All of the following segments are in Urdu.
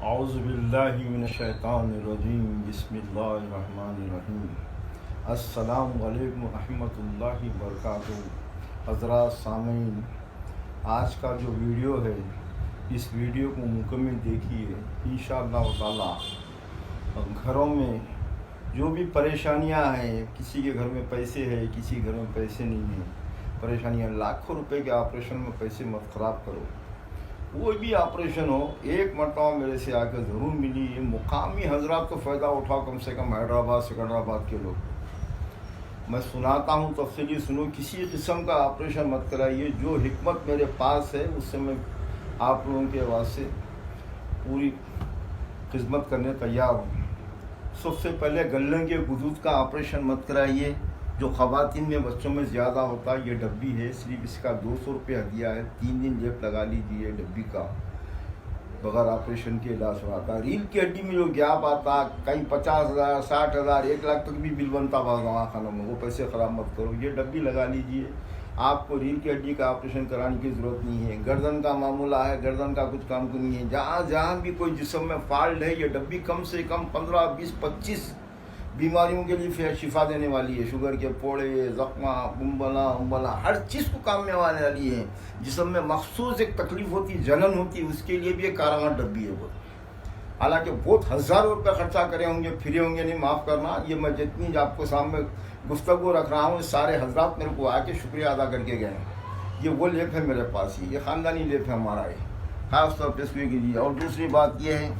اعوذ باللہ من الشیطان الرجیم بسم اللہ الرحمن الرحیم السلام علیکم ورحمۃ اللہ وبرکاتہ۔ حضرات سامعین، آج کا جو ویڈیو ہے اس ویڈیو کو مکمل دیکھیے انشاءاللہ تعالی۔ گھروں میں جو بھی پریشانیاں ہیں، کسی کے گھر میں پیسے ہیں، کسی کے گھر میں پیسے نہیں ہیں، پریشانیاں لاکھوں روپے کے آپریشن میں پیسے مت خراب کرو۔ کوئی بھی آپریشن ہو، ایک مرتبہ میرے سے آ کے ضرور ملی۔ یہ مقامی حضرات کو فائدہ اٹھاؤ، کم سے کم حیدرآباد سکندرآباد کے لوگ۔ میں سناتا ہوں، تفصیلی سنو۔ کسی قسم کا آپریشن مت کرائیے۔ جو حکمت میرے پاس ہے اس سے میں آپ لوگوں کے واسطے پوری خدمت کرنے تیار ہوں۔ سب سے پہلے گلن کے غدود کا آپریشن مت کرائیے، جو خواتین میں بچوں میں زیادہ ہوتا ہے۔ یہ ڈبی ہے، صرف اس کا 200 روپے ہدیہ ہے۔ 3 دن لیپ لگا لیجیے ڈبی کا، بغیر آپریشن کے علاج ہوتا ہے۔ ریڑھ کی ہڈی میں جو گیپ آتا، کہیں 50,000 60,000 1 لاکھ تک بھی بل بنتا بعض دواخانوں میں، وہ پیسے خراب مت کرو۔ یہ ڈبی لگا لیجیے، آپ کو ریڑھ کی ہڈی کا آپریشن کرانے کی ضرورت نہیں ہے۔ گردن کا معاملہ ہے، گردن کا کچھ کام نہیں ہے۔ جہاں بھی کوئی جسم میں فالٹ ہے، یہ ڈبی کم سے کم 15 20 25 بیماریوں کے لیے شفا دینے والی ہے۔ شوگر کے پھوڑے، زخمہ، امبلا ہر چیز کو کام میں آنے والی ہے۔ جسم میں مخصوص ایک تکلیف ہوتی، جلن ہوتی، اس کے لیے بھی ایک کارآمد ڈبی ہے وہ۔ حالانکہ بہت ہزاروں روپے خرچہ کرے ہوں گے، پھرے ہوں گے، نہیں معاف کرنا۔ یہ میں جتنی آپ کو سامنے گفتگو رکھ رہا ہوں، سارے حضرات میرے کو آ کے شکریہ ادا کر کے گئے ہیں۔ یہ وہ لیپ ہے میرے پاس ہی، یہ خاندانی لیپ ہے ہمارا، یہ خاص طور پہ اس میں کیجیے۔ اور دوسری بات یہ ہے،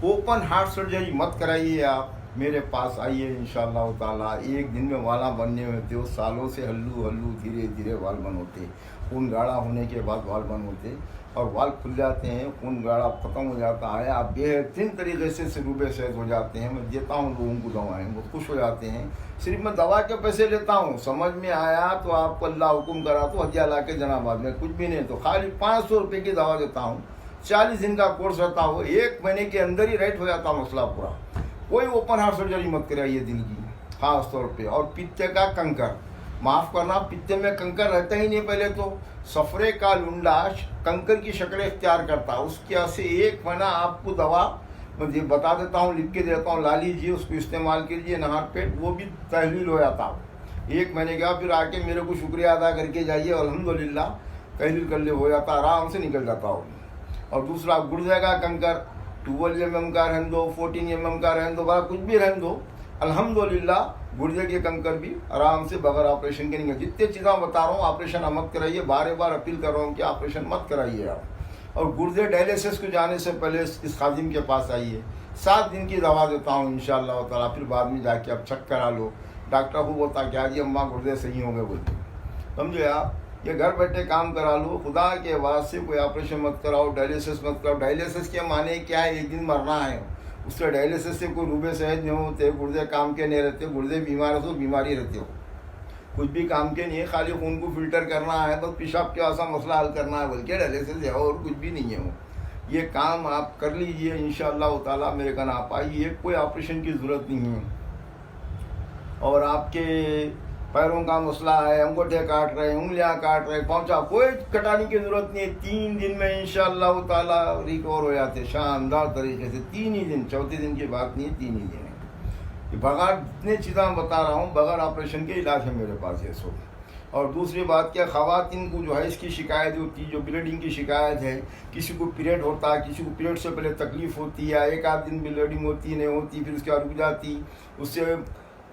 اوپن ہارٹ سرجری مت کرائیے۔ آپ میرے پاس آئیے انشاءاللہ تعالیٰ۔ ایک دن میں والا بننے ہوتے ہو، سالوں سے ہلو دھیرے دھیرے وال بن ہوتے، خون گاڑھا ہونے کے بعد وال بن ہوتے اور وال کھل جاتے ہیں، خون گاڑھا ختم ہو جاتا ہے، آپ بہترین طریقے سے سروبے صحت ہو جاتے ہیں۔ میں دیتا ہوں لوگوں کو دوائیں، وہ خوش ہو جاتے ہیں۔ صرف میں دوا کے پیسے لیتا ہوں، سمجھ میں آیا تو آپ کو اللہ حکم کرا تو ہدیہ لا کے جناب آباد میں، کچھ بھی نہیں تو خالی 500 روپے کی دوا دیتا ہوں۔ 40 دن کا کورس رہتا ہو، 1 مہینے کے اندر ہی رائٹ ہو جاتا ہوں مسئلہ پورا۔ کوئی اوپن ہارٹ سرجری مت کرائیے دل کی، خاص طور پہ۔ اور پتے کا کنکر معاف کرنا، پتے میں کنکر رہتا ہی نہیں۔ پہلے تو سفرے کا لنڈا کنکر کی شکل اختیار کرتا، اس کی سے 1 مہینہ آپ کو دوا میں بتا دیتا ہوں، لکھ کے دیتا ہوں، لا لیجیے، اس کو استعمال کیجیے نہار پیٹ، وہ بھی تحلیل ہو جاتا۔ 1 مہینے کا پھر آ کے میرے کو شکریہ ادا کر کے جائیے، الحمدللہ تحلیل کر لے ہو جاتا، آرام سے نکل جاتا ہو۔ اور دوسرا گردے کا کنکر، 12 mm کا رہن دو، 14 mm کا رہن دو، بڑا کچھ بھی رہن دو، الحمدللہ گردے کے کنکر بھی آرام سے بغیر آپریشن کے نہیں ہے۔ جتنے چیزیں بتا رہا ہوں، آپریشن مت کرائیے، بار بار اپیل کر رہا ہوں کہ آپریشن مت کرائیے آپ۔ اور گردے ڈائلیسس کو جانے سے پہلے اس خادم کے پاس آئیے، 7 دن کی دوا دیتا ہوں انشاءاللہ تعالیٰ، پھر بعد میں جا کے آپ چیک کرا لو۔ ڈاکٹر کو بولتا کیا جی اماں گردے صحیح ہوں گے بولتے، سمجھے آپ؟ یہ گھر بیٹھے کام کرا لو، خدا کے واسطے کوئی آپریشن مت کراؤ، ڈائلیسس مت کراؤ۔ ڈائلیسس کے معنی کیا ہے؟ 1 دن مرنا ہے۔ اس سے ڈائلیسس سے کوئی روبے صحت نہیں ہوتے، گردے کام کے نہیں رہتے، گردے بیمار ہو تو بیماری رہتے ہو، کچھ بھی کام کے نہیں ہے، خالی خون کو فلٹر کرنا ہے، بس پیشاب کے واسطہ مسئلہ حل کرنا ہے، بلکہ ڈائلیسس ہے اور کچھ بھی نہیں ہے وہ۔ یہ کام آپ کر لیجئے انشاءاللہ تعالیٰ، میرے کن آپ آئیے، کوئی آپریشن کی ضرورت نہیں ہے۔ اور آپ کے پیروں کا مسئلہ ہے، انگوٹھے کاٹ رہے ہیں، انگلیاں کاٹ رہے ہیں، پہنچا، کوئی کٹانے کی ضرورت نہیں ہے۔ 3 دن میں انشاءاللہ تعالیٰ ریکور ہو جاتے شاندار طریقے سے۔ 3 ہی دن، چوتھے دن کی بات نہیں ہے، 3 ہی دن ہے۔ بغیر جتنے چیزیں بتا رہا ہوں، بغیر آپریشن کے علاج ہے میرے پاس یہ سب۔ اور دوسری بات کیا، خواتین کو جو ہے اس کی شکایت ہوتی ہے، جو بلیڈنگ کی شکایت ہے، کسی کو پیریڈ ہوتا ہے، کسی کو پیریڈ سے پہلے تکلیف ہوتی ہے، 1 دن بلیڈنگ ہوتی نہیں ہوتی، پھر اس کے بعد رک جاتی، اس سے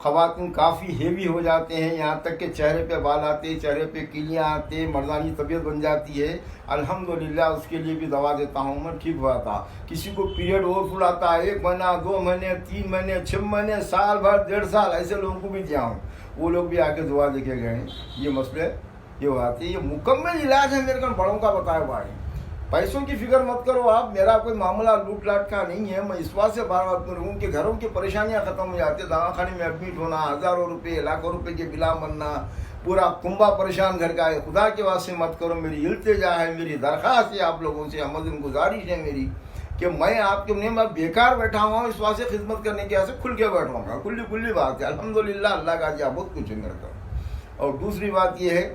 خواتین کافی ہیوی ہو جاتے ہیں، یہاں تک کہ چہرے پہ بال آتے، چہرے پہ کیلیاں آتے، مردانی طبیعت بن جاتی ہے، الحمدللہ اس کے لیے بھی دوا دیتا ہوں میں، ٹھیک ہوا تھا۔ کسی کو پیریڈ اوور فل آتا ہے، 1 مہینہ، 2 مہینے، 3 مہینے، 6 مہینے، سال بھر، 1.5 سال، ایسے لوگوں کو بھی دیا ہوں، وہ لوگ بھی آ کے دعا لے کے گئے ہیں۔ یہ مسئلے یہ ہوتے ہیں، یہ مکمل علاج ہے میرے کو بڑوں کا بتایا ہوا ہے۔ پیسوں کی فکر مت کرو آپ، میرا کوئی معاملہ لوٹ لاٹ کا نہیں ہے۔ میں اس بات سے بار بار کروں کہ گھروں کی پریشانیاں ختم ہو جاتی ہیں، دواخانے میں ایڈمٹ ہونا، ہزاروں روپے، لاکھوں روپے کے بلا بننا، پورا کنبا پریشان گھر کا ہے۔ خدا کے واسطے مت کرو، میری التجا ہے، میری درخواست ہے آپ لوگوں سے، امدن گزارش ہے میری کہ میں آپ کے میں بیکار بیٹھا ہوا ہوں، اس واسطے خدمت کرنے کے واسطے کھل کے بیٹھا ہوں گا، کھلی بات ہے، الحمدللہ اللہ کا دیا بہت کچھ ہے میرے کو۔ اور دوسری بات یہ ہے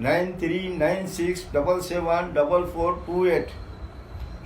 9396774428।